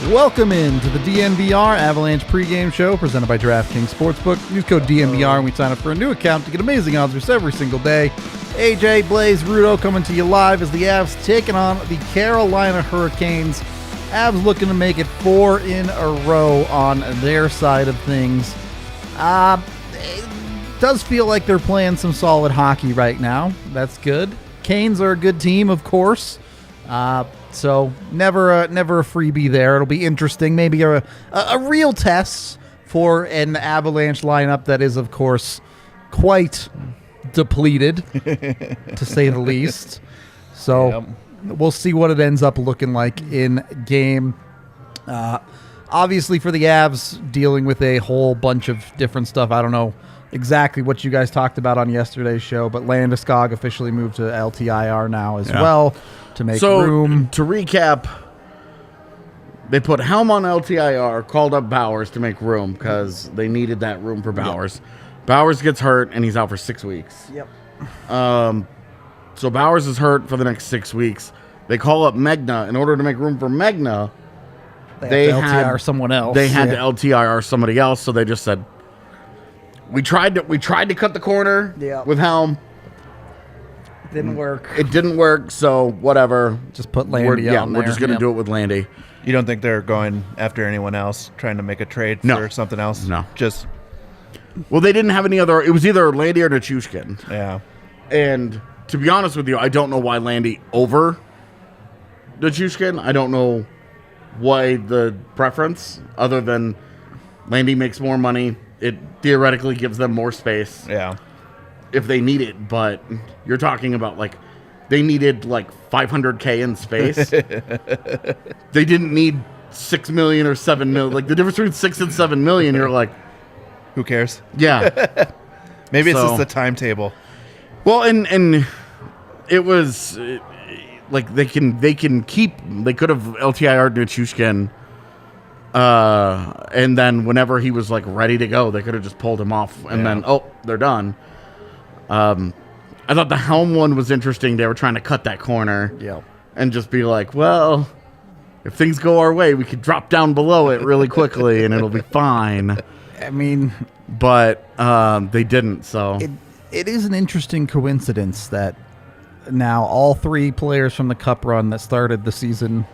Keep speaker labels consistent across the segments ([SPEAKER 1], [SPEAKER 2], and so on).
[SPEAKER 1] Welcome in to the DNVR Avalanche pregame show presented by DraftKings Sportsbook. Use code DNVR when we sign up for a new account to get amazing odds every single day. AJ, Blais, Rudolph coming to you live as the Avs taking on the Carolina Hurricanes. Avs looking to make it 4 in a row on their side of things. It does feel like they're playing some solid hockey right now. That's good. Canes are a good team, of course. So never a freebie there. It'll be interesting. Maybe a real test for an Avalanche lineup that is, of course, quite depleted, to say the least. So We'll see what it ends up looking like in game. Obviously, for the Avs, dealing with a whole bunch of different stuff. I don't know exactly what you guys talked about on yesterday's show, but Landeskog officially moved to LTIR now as well to make room.
[SPEAKER 2] To recap, they put Helm on LTIR, called up Bowers to make room because they needed that room for Bowers. Yep. Bowers gets hurt, and he's out for 6 weeks.
[SPEAKER 1] Yep.
[SPEAKER 2] So Bowers is hurt for the next 6 weeks. They call up Megna. In order to make room for Megna,
[SPEAKER 1] they had to LTIR someone else.
[SPEAKER 2] They had to LTIR somebody else, so they just said, we tried to cut the corner with Helm.
[SPEAKER 1] Didn't work.
[SPEAKER 2] It didn't work, so whatever.
[SPEAKER 1] Just put Landy on there.
[SPEAKER 2] We're just going to do it with Landy.
[SPEAKER 3] You don't think they're going after anyone else, trying to make a trade for something else?
[SPEAKER 2] No.
[SPEAKER 3] Well,
[SPEAKER 2] they didn't have any other. It was either Landy or Nichushkin.
[SPEAKER 3] Yeah.
[SPEAKER 2] And to be honest with you, I don't know why Landy over Nichushkin. I don't know why the preference, other than Landy makes more money. It theoretically gives them more space.
[SPEAKER 3] Yeah.
[SPEAKER 2] If they need it, but you're talking about they needed $500K in space. They didn't need $6 million or $7 million. The difference between $6 and $7 million, you're like,
[SPEAKER 3] who cares?
[SPEAKER 2] Yeah.
[SPEAKER 3] Maybe it's just the timetable.
[SPEAKER 2] Well, and it was they could have LTIR'd Nichushkin. And then whenever he was ready to go, they could have just pulled him off, and then they're done. I thought the Helm one was interesting. They were trying to cut that corner, and just be like, well, if things go our way, we could drop down below it really quickly, and it'll be fine.
[SPEAKER 1] I mean,
[SPEAKER 2] but they didn't. So
[SPEAKER 1] it is an interesting coincidence that now all three players from the Cup run that started the season.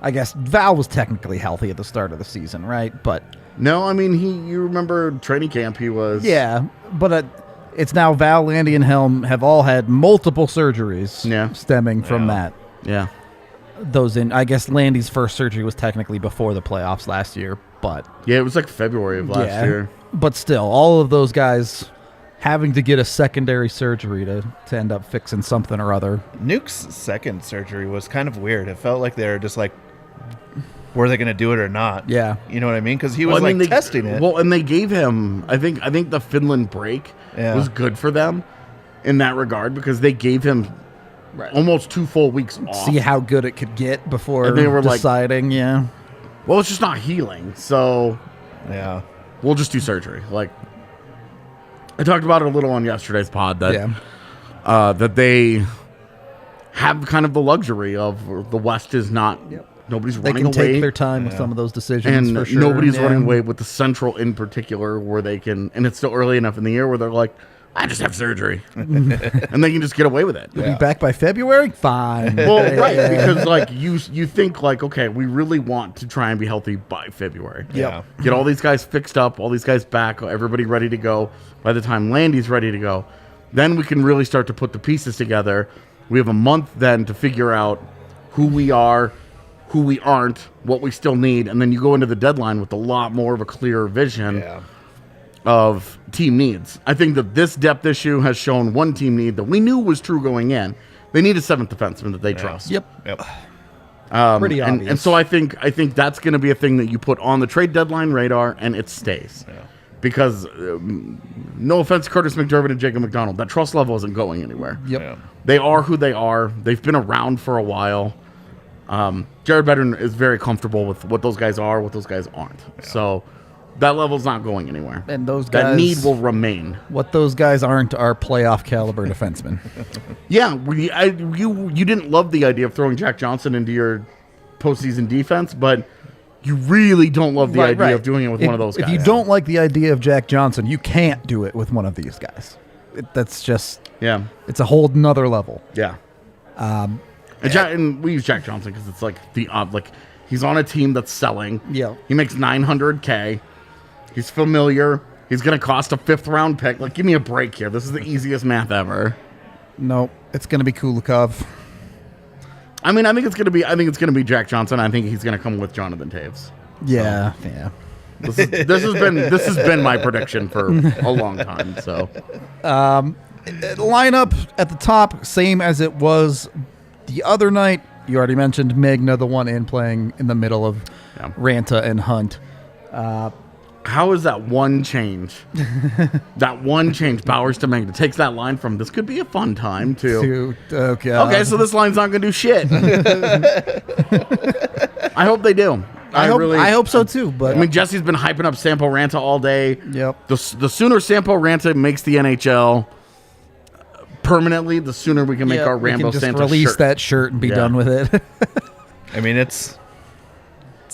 [SPEAKER 1] I guess Val was technically healthy at the start of the season, right? But
[SPEAKER 2] no, I mean, you remember training camp, he was.
[SPEAKER 1] Yeah, but it's now Val, Landy, and Helm have all had multiple surgeries stemming from that.
[SPEAKER 2] Yeah.
[SPEAKER 1] I guess Landy's first surgery was technically before the playoffs last year, but.
[SPEAKER 2] Yeah, it was February of last year.
[SPEAKER 1] But still, all of those guys having to get a secondary surgery to end up fixing something or other.
[SPEAKER 3] Nuke's second surgery was kind of weird. It felt like they were just were they going to do it or not?
[SPEAKER 1] Yeah.
[SPEAKER 3] You know what I mean? Because he was testing it.
[SPEAKER 2] Well, and they gave him, I think the Finland break was good for them in that regard, because they gave him almost 2 full weeks off.
[SPEAKER 1] See how good it could get before they were deciding,
[SPEAKER 2] well, it's just not healing, so we'll just do surgery. I talked about it a little on yesterday's pod that that they have kind of the luxury of the West is not nobody's running away.
[SPEAKER 1] They can take their time with some of those decisions,
[SPEAKER 2] and
[SPEAKER 1] for sure.
[SPEAKER 2] Nobody's running away with the Central in particular, where they can, and it's still early enough in the year where they're like, I just have surgery, and they can just get away with it.
[SPEAKER 1] You'll be back by February? Fine.
[SPEAKER 2] Well, because you think okay, we really want to try and be healthy by February.
[SPEAKER 1] Yeah.
[SPEAKER 2] Get all these guys fixed up, all these guys back, everybody ready to go. By the time Landy's ready to go, then we can really start to put the pieces together. We have a month then to figure out who we are, who we aren't, what we still need, and then you go into the deadline with a lot more of a clearer vision of team needs. I think that this depth issue has shown one team need that we knew was true going in. They need a seventh defenseman that they trust.
[SPEAKER 1] Yep.
[SPEAKER 2] Pretty obvious. And so I think that's going to be a thing that you put on the trade deadline radar, and it stays. Yeah. Because, no offense, Curtis McDermott and Jacob McDonald, that trust level isn't going anywhere.
[SPEAKER 1] Yep. Yeah.
[SPEAKER 2] They are who they are. They've been around for a while. Jared Bedard is very comfortable with what those guys are, what those guys aren't. Yeah. So that level's not going anywhere.
[SPEAKER 1] And those guys,
[SPEAKER 2] that need will remain.
[SPEAKER 1] What those guys aren't are playoff caliber defensemen.
[SPEAKER 2] Yeah, you didn't love the idea of throwing Jack Johnson into your postseason defense, but you really don't love the idea of doing it with one of those guys.
[SPEAKER 1] If you don't like the idea of Jack Johnson, you can't do it with one of these guys. That's just it's a whole nother level.
[SPEAKER 2] Yeah. And we use Jack Johnson because it's like he's on a team that's selling.
[SPEAKER 1] Yeah.
[SPEAKER 2] He makes $900K. He's familiar. He's gonna cost a 5th round pick. Like, give me a break here. This is the easiest math ever.
[SPEAKER 1] No, it's gonna be Kulikov.
[SPEAKER 2] I mean, I think it's gonna be Jack Johnson. I think he's gonna come with Jonathan Taves.
[SPEAKER 1] Yeah.
[SPEAKER 2] So, this has been my prediction for a long time. So,
[SPEAKER 1] lineup at the top, same as it was the other night. You already mentioned Magna, the one in playing in the middle of Ranta and Hunt.
[SPEAKER 2] How is that one change? That one change, Bowers to Magna, takes that line from "this could be a fun time" to okay, so this line's not gonna do shit. I hope they do. I hope so too. But I mean, Jesse's been hyping up Sampo Ranta all day.
[SPEAKER 1] Yep.
[SPEAKER 2] The sooner Sampo Ranta makes the NHL permanently, the sooner we can make our Rambo Santa
[SPEAKER 1] release
[SPEAKER 2] shirt.
[SPEAKER 1] that shirt and be done with it.
[SPEAKER 3] I mean, it's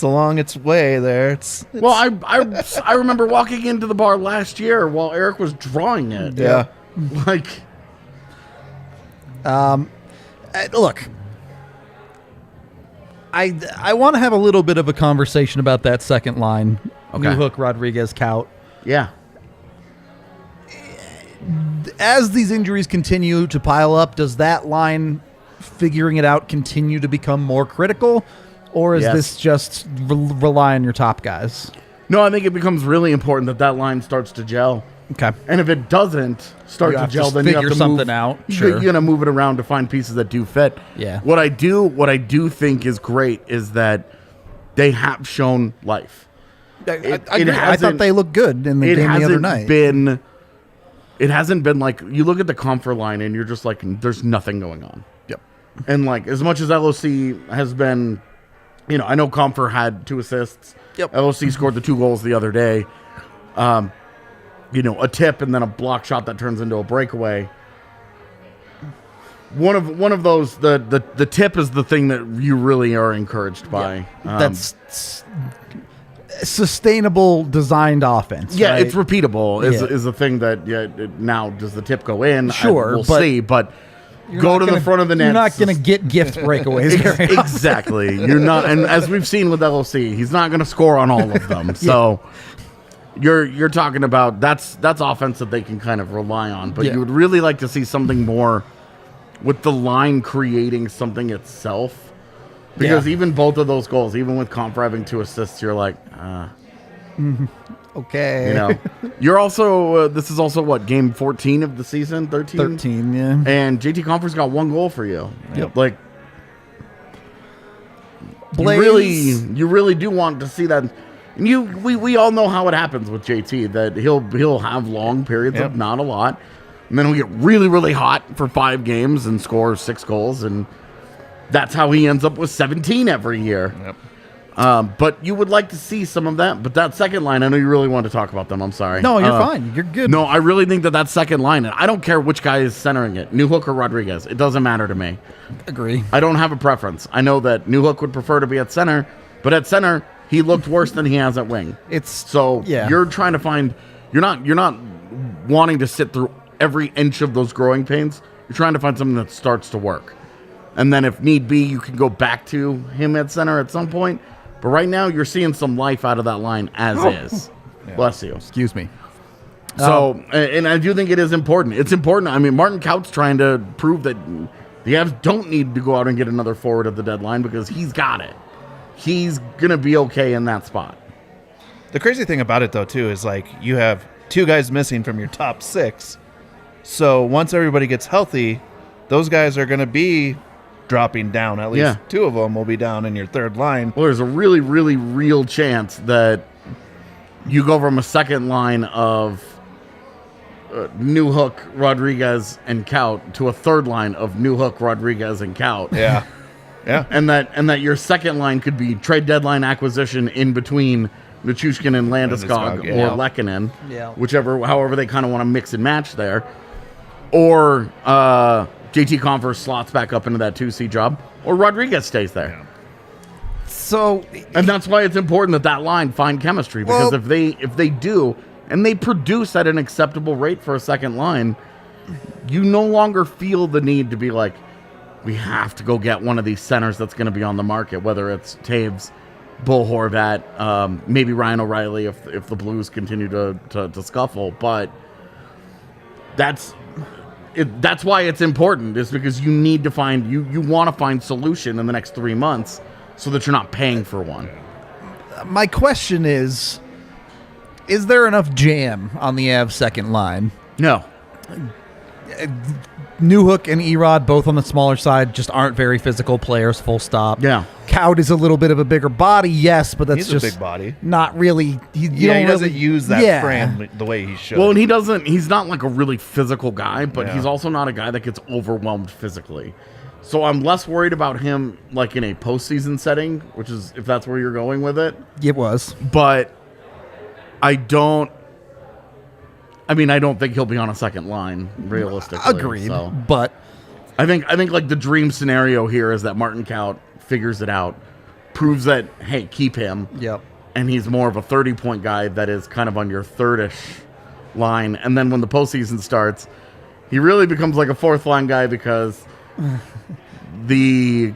[SPEAKER 3] along its way there. It's
[SPEAKER 2] well, I remember walking into the bar last year while Eric was drawing it.
[SPEAKER 3] Yeah.
[SPEAKER 2] Like,
[SPEAKER 1] look, I want to have a little bit of a conversation about that second line.
[SPEAKER 2] Okay.
[SPEAKER 1] Newhook, Rodriguez, Kaut.
[SPEAKER 2] yeah.
[SPEAKER 1] As these injuries continue to pile up, does that line figuring it out continue to become more critical? Or is this just rely on your top guys?
[SPEAKER 2] No, I think it becomes really important that line starts to gel.
[SPEAKER 1] Okay.
[SPEAKER 2] And if it doesn't start to gel, then you have to
[SPEAKER 1] something out.
[SPEAKER 2] Sure. You're going to move it around to find pieces that do fit.
[SPEAKER 1] Yeah.
[SPEAKER 2] What I do think is great is that they have shown life.
[SPEAKER 1] I thought they looked good in the game the other night.
[SPEAKER 2] It hasn't been like, you look at the Comfort line and you're just like, there's nothing going on.
[SPEAKER 1] Yep.
[SPEAKER 2] And like, as much as LOC has been, I know Comfort had 2 assists.
[SPEAKER 1] Yep.
[SPEAKER 2] LOC scored the 2 goals the other day. A tip and then a block shot that turns into a breakaway. One of those, the tip is the thing that you really are encouraged by.
[SPEAKER 1] Yeah. That's sustainable designed offense.
[SPEAKER 2] Yeah,
[SPEAKER 1] right?
[SPEAKER 2] it's repeatable is the thing that now does the tip go in?
[SPEAKER 1] Sure,
[SPEAKER 2] we'll see, but go to the front of the net.
[SPEAKER 1] You're not going to get gift breakaways.
[SPEAKER 2] Exactly. You're not, and as we've seen with LOC, he's not going to score on all of them. So you're talking about that's offense that they can kind of rely on. But you would really like to see something more with the line creating something itself. Because even both of those goals, even with Comfort having 2 assists, you're like,
[SPEAKER 1] okay.
[SPEAKER 2] You're also, this is also what, game 14 of the season? 13?
[SPEAKER 1] 13, yeah.
[SPEAKER 2] And JT Comfort's got 1 goal for you.
[SPEAKER 1] Yep.
[SPEAKER 2] Like,
[SPEAKER 1] Blais,
[SPEAKER 2] you really do want to see that. And we all know how it happens with JT, that he'll have long periods of not a lot. And then he'll get really, really hot for 5 games and score 6 goals. And that's how he ends up with 17 every year.
[SPEAKER 3] Yep.
[SPEAKER 2] But you would like to see some of that. But that second line, I know you really want to talk about them. I'm sorry.
[SPEAKER 1] No, you're fine. You're good.
[SPEAKER 2] No, I really think that second line, and I don't care which guy is centering it, Newhook or Rodriguez. It doesn't matter to me.
[SPEAKER 1] Agree.
[SPEAKER 2] I don't have a preference. I know that Newhook would prefer to be at center, but at center, he looked worse than he has at wing. You're trying to find, you're not wanting to sit through every inch of those growing pains. You're trying to find something that starts to work. And then if need be, you can go back to him at center at some point. But right now, you're seeing some life out of that line as is. Yeah. Bless you.
[SPEAKER 1] Excuse me.
[SPEAKER 2] So, and I do think it is important. It's important. I mean, Martin Kaut's trying to prove that the Avs don't need to go out and get another forward at the deadline because he's got it. He's going to be okay in that spot.
[SPEAKER 3] The crazy thing about it, though, too, is like you have 2 guys missing from your top 6. So once everybody gets healthy, those guys are going to be dropping down. At least 2 of them will be down in your third line.
[SPEAKER 2] Well, there's a really, really real chance that you go from a second line of Newhook, Rodriguez, and Kaut to a third line of Newhook, Rodriguez, and Kaut.
[SPEAKER 3] Yeah. Yeah.
[SPEAKER 2] And that your second line could be trade deadline acquisition in between Nichushkin and Landeskog or Lehkonen, however they kind of want to mix and match there. Or JT Compher slots back up into that 2C job, or Rodriguez stays there.
[SPEAKER 1] So,
[SPEAKER 2] and that's why it's important that line find chemistry, because
[SPEAKER 1] Well-
[SPEAKER 2] if they do, and they produce at an acceptable rate for a second line, you no longer feel the need to be like, we have to go get one of these centers that's going to be on the market, whether it's Taves, Bull Horvat, maybe Ryan O'Reilly if the Blues continue to scuffle. But that's why it's important, is because you need to find, you want to find solution in the next 3 months so that you're not paying for one.
[SPEAKER 1] my question is there enough jam on the Avs second line?
[SPEAKER 2] No.
[SPEAKER 1] Newhook and Erod, both on the smaller side, just aren't very physical players, full stop.
[SPEAKER 2] Yeah.
[SPEAKER 1] Cowd is a little bit of a bigger body, yes, but that's
[SPEAKER 3] He's
[SPEAKER 1] just
[SPEAKER 3] a big body.
[SPEAKER 1] not really. He
[SPEAKER 3] doesn't use that frame the way he should.
[SPEAKER 2] Well, and he's not like a really physical guy, but
[SPEAKER 3] Yeah.
[SPEAKER 2] he's also not a guy that gets overwhelmed physically. So I'm less worried about him like in a postseason setting, which is if that's where you're going with it.
[SPEAKER 1] It was.
[SPEAKER 2] But I don't think he'll be on a second line realistically.
[SPEAKER 1] Agreed.
[SPEAKER 2] So
[SPEAKER 1] But
[SPEAKER 2] I think like the dream scenario here is that Martin Kaut figures it out, proves that, hey, keep him.
[SPEAKER 1] yep.
[SPEAKER 2] And he's more of a 30-point guy that is kind of on your third-ish line. And then when the postseason starts, he really becomes like a fourth-line guy because the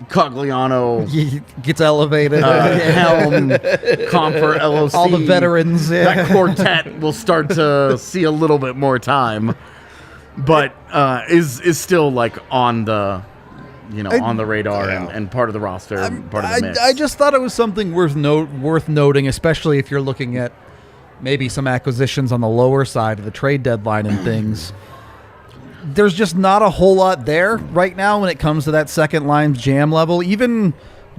[SPEAKER 2] Cogliano,
[SPEAKER 1] He gets elevated.
[SPEAKER 2] Helm, Comfort, LOC,
[SPEAKER 1] All the veterans. Yeah.
[SPEAKER 2] that quartet will start to see a little bit more time, but is still like on the on the radar and part of the roster, part of the mix.
[SPEAKER 1] I just thought it was something worth noting, especially if you're looking at maybe some acquisitions on the lower side of the trade deadline and things. There's just not a whole lot there right now when it comes to that second line jam level. Even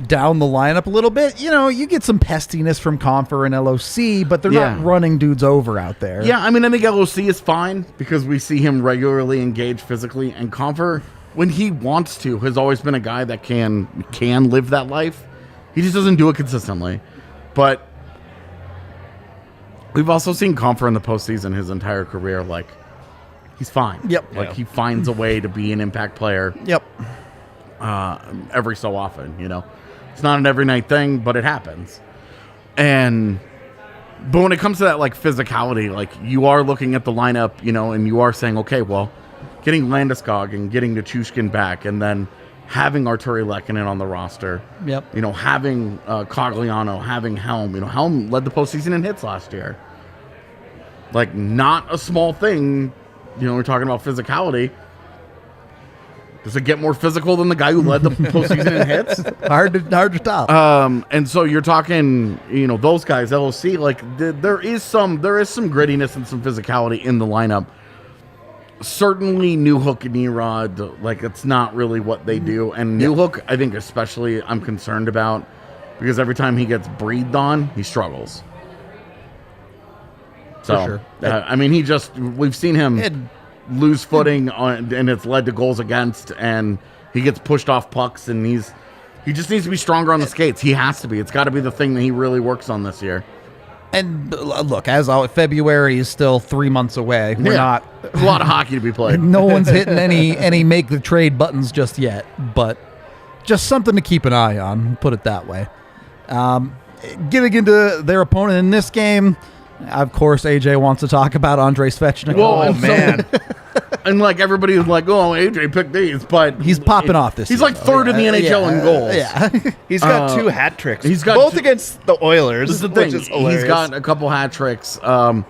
[SPEAKER 1] down the lineup a little bit, you get some pestiness from Confer and LOC, but they're not running dudes over out there.
[SPEAKER 2] Yeah, I think LOC is fine because we see him regularly engage physically, and Confer, when he wants to, has always been a guy that can live that life. He just doesn't do it consistently. But we've also seen Confer in the postseason his entire career, like, he's fine.
[SPEAKER 1] Yep.
[SPEAKER 2] Like, he finds a way to be an impact player.
[SPEAKER 1] Yep.
[SPEAKER 2] Every so often, It's not an every night thing, but it happens. But when it comes to that, like, physicality, like, you are looking at the lineup, and you are saying, okay, well, getting Landeskog and getting Nichushkin back and then having Arturi Lehkonen on the roster.
[SPEAKER 1] Yep.
[SPEAKER 2] Having Cogliano, having Helm. Helm led the postseason in hits last year. Like, not a small thing. We're talking about physicality. Does it get more physical than the guy who led the postseason in hits?
[SPEAKER 1] Hard to top.
[SPEAKER 2] And so you're talking, those guys, LOC, like there is some grittiness and some physicality in the lineup. Certainly Newhook and Erod, like it's not really what they do. And Newhook, I think especially I'm concerned about because every time he gets breathed on, he struggles. So,
[SPEAKER 1] sure.
[SPEAKER 2] We've seen him lose footing and it's led to goals against, and he gets pushed off pucks, and he just needs to be stronger on the skates. He has to be. It's got to be the thing that he really works on this year.
[SPEAKER 1] And look, as always, February is still 3 months away. We're not
[SPEAKER 2] a lot of hockey to be played.
[SPEAKER 1] No one's hitting any make the trade buttons just yet, but just something to keep an eye on. Put it that way. Getting into their opponent in this game, of course, AJ wants to talk about Andrei Svechnikov.
[SPEAKER 2] Well, man. And like everybody was like, "Oh, AJ picked these," but
[SPEAKER 1] he's popping off this.
[SPEAKER 2] He's
[SPEAKER 1] year,
[SPEAKER 2] like third in the NHL in goals.
[SPEAKER 1] Yeah,
[SPEAKER 3] he's got 2 hat tricks.
[SPEAKER 2] He's got
[SPEAKER 3] both against the Oilers.
[SPEAKER 2] This is the thing.
[SPEAKER 3] Which is hilarious.
[SPEAKER 2] He's got a couple hat tricks. I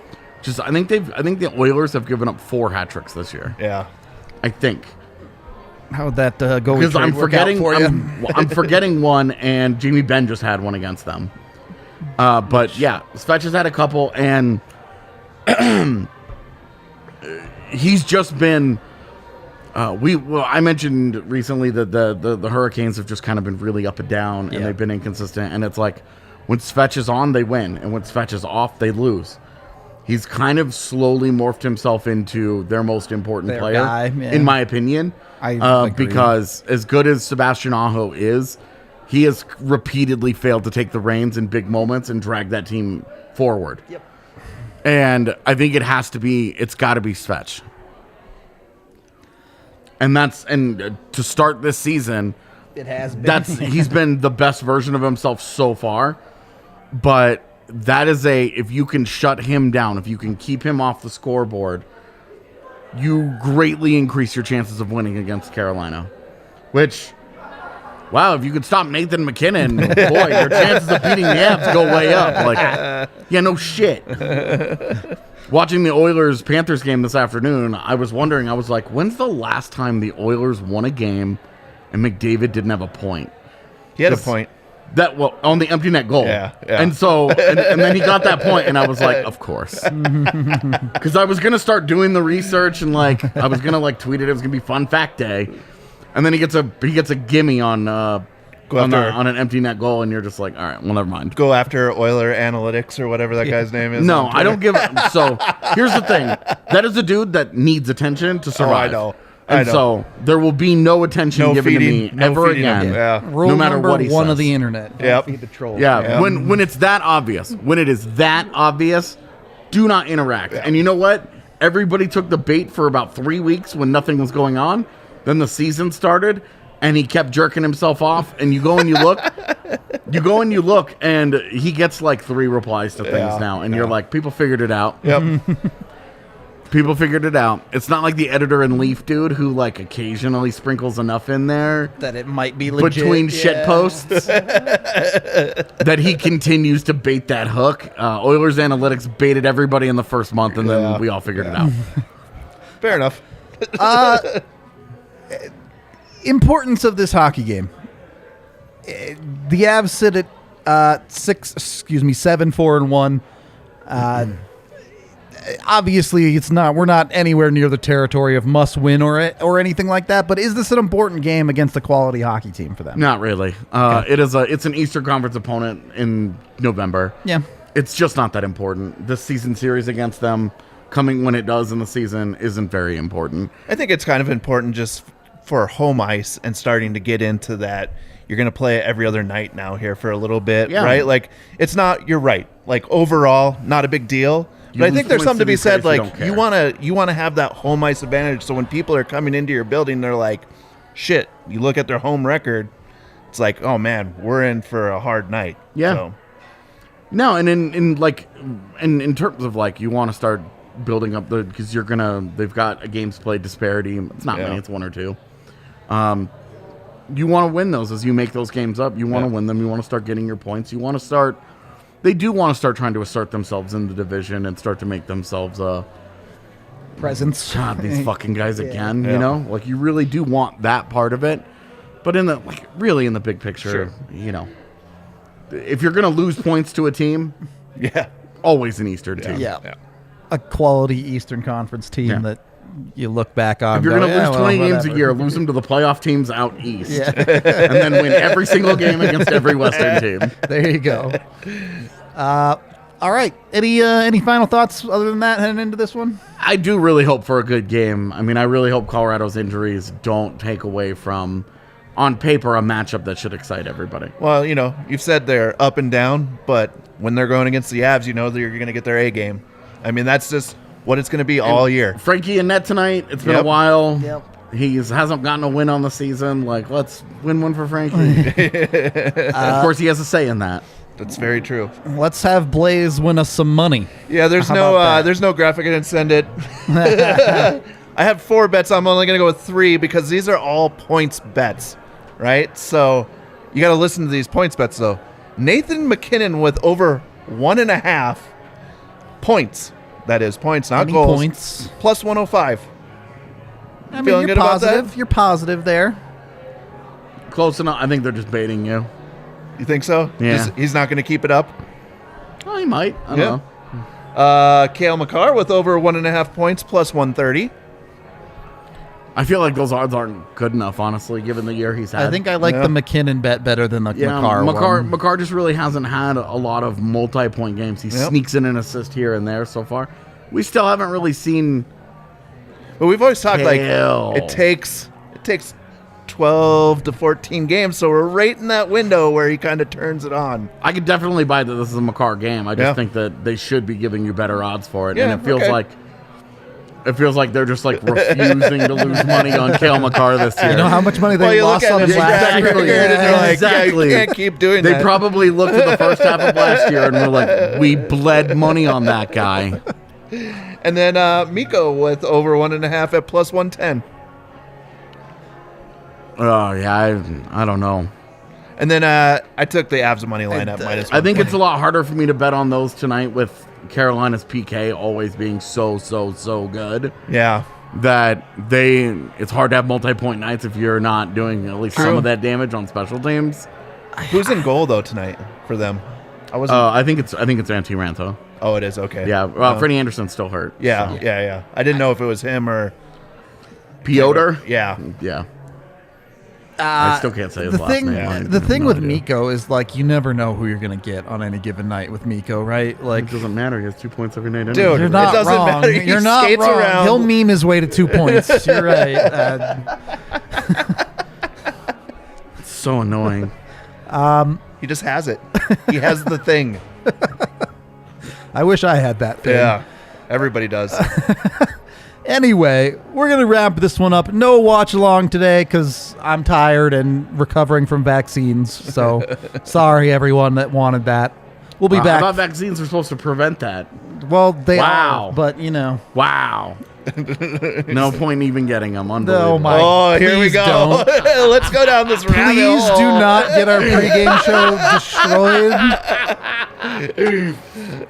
[SPEAKER 2] think the Oilers have given up 4 hat tricks this year.
[SPEAKER 3] Yeah,
[SPEAKER 2] I think.
[SPEAKER 1] How'd that go?
[SPEAKER 2] Because I'm forgetting. I'm forgetting one, and Jamie Benn just had one against them. But yeah, Svech has had a couple, and he's just been. I mentioned recently that the Hurricanes have just kind of been really up and down, and they've been inconsistent. And it's like when Svech is on, they win, and when Svech is off, they lose. He's kind of slowly morphed himself into their most important player,
[SPEAKER 1] guy,
[SPEAKER 2] in my opinion.
[SPEAKER 1] I agree.
[SPEAKER 2] Because as good as Sebastian Aho is, he has repeatedly failed to take the reins in big moments and drag that team forward.
[SPEAKER 1] Yep.
[SPEAKER 2] And I think it's got to be Svech. And to start this season,
[SPEAKER 1] It has been.
[SPEAKER 2] He's been the best version of himself so far. But that is if you can shut him down, if you can keep him off the scoreboard, you greatly increase your chances of winning against Carolina. Which, wow, if you could stop Nathan McKinnon, boy, your chances of beating the Avs go way up. Like, yeah, no shit. Watching the Oilers-Panthers game this afternoon, I was wondering, I was like, when's the last time the Oilers won a game and McDavid didn't have a point?
[SPEAKER 3] He had a point.
[SPEAKER 2] On the empty net goal.
[SPEAKER 3] Yeah.
[SPEAKER 2] And so, and then he got that point, and I was like, of course. Because I was going to start doing the research, and like, I was going to like tweet it. It was going to be fun fact day. And then he gets a gimme on an empty net goal, and you're just like, all right, well, never mind.
[SPEAKER 3] Go after Oiler Analytics or whatever that guy's name is.
[SPEAKER 2] No, I don't give a... So, here's the thing. That is a dude that needs attention to survive.
[SPEAKER 3] I know.
[SPEAKER 2] And so there will be no attention given to me ever again.
[SPEAKER 3] Yeah.
[SPEAKER 1] Rule
[SPEAKER 2] no matter
[SPEAKER 1] number
[SPEAKER 2] what he
[SPEAKER 1] one
[SPEAKER 2] says.
[SPEAKER 1] of the internet.
[SPEAKER 3] Yep.
[SPEAKER 1] Feed the trolls.
[SPEAKER 2] Yeah. When it's that obvious, when it is that obvious, do not interact.
[SPEAKER 3] Yeah.
[SPEAKER 2] And you know what? Everybody took the bait for about 3 weeks when nothing was going on. Then the season started, and he kept jerking himself off. And you go and you look, and he gets like 3 replies to things now. And you're like, people figured it out.
[SPEAKER 3] Yep.
[SPEAKER 2] People figured it out. It's not like the editor in Leaf dude who like occasionally sprinkles enough in there
[SPEAKER 1] That it might be legit.
[SPEAKER 2] between shit posts that he continues to bait that hook. Oilers Analytics baited everybody in the first month, and then we all figured it out.
[SPEAKER 3] Fair enough.
[SPEAKER 1] Importance of this hockey game. The Avs sit at 7-4-1. Obviously, we're not anywhere near the territory of must win or anything like that. But is this an important game against a quality hockey team for them?
[SPEAKER 2] Not really. It's an Eastern Conference opponent in November.
[SPEAKER 1] Yeah,
[SPEAKER 2] it's just not that important. This season series against them, coming when it does in the season, isn't very important.
[SPEAKER 3] I think it's kind of important just for home ice and starting to get into that. You're going to play it every other night now here for a little bit, right? Like, it's not, you're right. Like, overall, not a big deal. But I think there's something to be said, like, you want to have that home ice advantage, so when people are coming into your building, they're like, shit, you look at their home record, it's like, oh, man, we're in for a hard night.
[SPEAKER 2] Yeah.
[SPEAKER 3] So.
[SPEAKER 2] No, and in terms of, like, you want to start building up because they've got a games played disparity. It's not many, it's 1 or 2. You want to win those as you make those games up. You want to win them. You want to start getting your points. They do want to start trying to assert themselves in the division and start to make themselves a
[SPEAKER 1] presence.
[SPEAKER 2] God, these fucking guys again. You know, like you really do want that part of it, but in the big picture, you know, if you're gonna lose points to a team, always an Eastern team.
[SPEAKER 1] Yeah. A quality Eastern Conference team that you look back on.
[SPEAKER 2] If you're going to lose 20 games a year, lose them to the playoff teams out east. Yeah. And then win every single game against every Western team.
[SPEAKER 1] There you go. All right. Any final thoughts other than that heading into this one?
[SPEAKER 2] I do really hope for a good game. I mean, I really hope Colorado's injuries don't take away from, on paper, a matchup that should excite everybody.
[SPEAKER 3] Well, you know, you've said they're up and down, but when they're going against the Avs, you know that you're going to get their A game. I mean, that's just what it's going to be all year.
[SPEAKER 2] Frankie and net tonight. It's been a while. Yep. He hasn't gotten a win on the season. Like, let's win one for Frankie. Of course, he has a say in that.
[SPEAKER 3] That's very true.
[SPEAKER 1] Let's have Blais win us some money.
[SPEAKER 3] Yeah, there's no graphic. I didn't send it. I have 4 bets. I'm only going to go with 3 because these are all points bets, right? So you got to listen to these points bets, though. Nathan McKinnon with over 1.5 points. That is points, not goals.
[SPEAKER 1] Points.
[SPEAKER 3] Plus 105.
[SPEAKER 1] I mean,
[SPEAKER 3] Feeling
[SPEAKER 1] you're
[SPEAKER 3] good about
[SPEAKER 1] positive.
[SPEAKER 3] that?
[SPEAKER 1] You're positive there.
[SPEAKER 2] Close enough. I think they're just baiting you.
[SPEAKER 3] You think so?
[SPEAKER 2] Yeah.
[SPEAKER 3] He's not going to keep it up?
[SPEAKER 2] Oh, he might. I don't know.
[SPEAKER 3] Cale Makar with over 1.5 points, plus 130.
[SPEAKER 2] I feel like those odds aren't good enough, honestly, given the year he's had.
[SPEAKER 1] I think I like the McKinnon bet better than the Makar one.
[SPEAKER 2] Makar just really hasn't had a lot of multi-point games. He sneaks in an assist here and there so far. We still haven't really seen.
[SPEAKER 3] But we've always talked
[SPEAKER 2] Cale.
[SPEAKER 3] like it takes 12 to 14 games, so we're right in that window where he kind of turns it on.
[SPEAKER 2] I could definitely buy that this is a Makar game. I just think that they should be giving you better odds for it.
[SPEAKER 3] Yeah,
[SPEAKER 2] and it feels like It feels like they're just like refusing to lose money on Cale Makar this year.
[SPEAKER 1] You know how much money
[SPEAKER 3] Well,
[SPEAKER 1] they
[SPEAKER 3] you
[SPEAKER 1] lost
[SPEAKER 3] look
[SPEAKER 1] on
[SPEAKER 3] at
[SPEAKER 1] him
[SPEAKER 3] his
[SPEAKER 1] last
[SPEAKER 3] track
[SPEAKER 1] year?
[SPEAKER 3] record, and they're like,
[SPEAKER 2] Exactly.
[SPEAKER 3] yeah, you can't keep doing
[SPEAKER 2] They
[SPEAKER 3] that.
[SPEAKER 2] probably looked at the first half of last year and were like, we bled money on that guy.
[SPEAKER 3] And then Mikko with over 1.5 at plus 110.
[SPEAKER 2] Oh, yeah, I don't know.
[SPEAKER 3] And then I took the Avs money line at minus 120.
[SPEAKER 2] I think it's a lot harder for me to bet on those tonight with Carolina's PK always being so good
[SPEAKER 3] Yeah.
[SPEAKER 2] that it's hard to have multi-point nights if you're not doing at least some of that damage on special teams.
[SPEAKER 3] Who's in goal, though, tonight for them? I wasn't.
[SPEAKER 2] I think it's Antti Ranta.
[SPEAKER 3] Oh, it is? Okay.
[SPEAKER 2] Yeah, Freddie Anderson's still hurt.
[SPEAKER 3] Yeah,
[SPEAKER 2] so.
[SPEAKER 3] yeah. I didn't know if it was him or...
[SPEAKER 2] Piotr?
[SPEAKER 3] Yeah.
[SPEAKER 2] Yeah. I still can't say his last name.
[SPEAKER 1] The thing with Mikko is like you never know who you're gonna get on any given night with Mikko, right? Like
[SPEAKER 2] It doesn't matter. He has 2 points every night.
[SPEAKER 3] Dude,
[SPEAKER 2] anyway.
[SPEAKER 1] you're not
[SPEAKER 3] it doesn't
[SPEAKER 1] wrong.
[SPEAKER 3] matter. He
[SPEAKER 1] You're not
[SPEAKER 3] skates
[SPEAKER 1] wrong.
[SPEAKER 3] around.
[SPEAKER 1] He'll meme his way to 2 points. You're right.
[SPEAKER 2] It's so annoying.
[SPEAKER 3] He just has it. He has the thing.
[SPEAKER 1] I wish I had that thing.
[SPEAKER 3] Yeah. Everybody does.
[SPEAKER 1] Anyway, we're going to wrap this one up. No watch along today because I'm tired and recovering from vaccines. So sorry, everyone that wanted that. We'll be
[SPEAKER 2] I
[SPEAKER 1] back.
[SPEAKER 2] thought vaccines were supposed to prevent that.
[SPEAKER 1] Well, they
[SPEAKER 2] Wow.
[SPEAKER 1] are, but you know.
[SPEAKER 2] Wow. No point even getting them. Unbelievable.
[SPEAKER 1] No, my.
[SPEAKER 3] Oh, here we
[SPEAKER 1] please
[SPEAKER 3] go.
[SPEAKER 1] don't.
[SPEAKER 3] Let's go down this rabbit
[SPEAKER 1] Please
[SPEAKER 3] hole.
[SPEAKER 1] do not get our pregame show destroyed.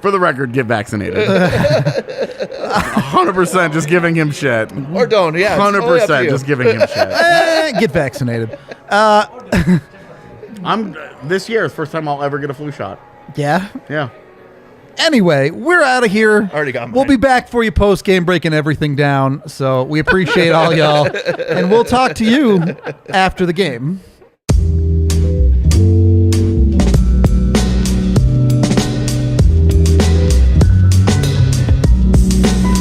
[SPEAKER 2] For the record, get vaccinated. 100% just giving him shit.
[SPEAKER 3] Or don't. Yeah. it's totally up to
[SPEAKER 2] 100%
[SPEAKER 3] you.
[SPEAKER 2] just giving him shit.
[SPEAKER 1] Get vaccinated.
[SPEAKER 2] This year is the first time I'll ever get a flu shot.
[SPEAKER 1] Yeah.
[SPEAKER 2] Yeah.
[SPEAKER 1] Anyway, we're out of here.
[SPEAKER 3] Already got mine.
[SPEAKER 1] We'll be back for you post game, breaking everything down. So we appreciate all y'all, and we'll talk to you after the game.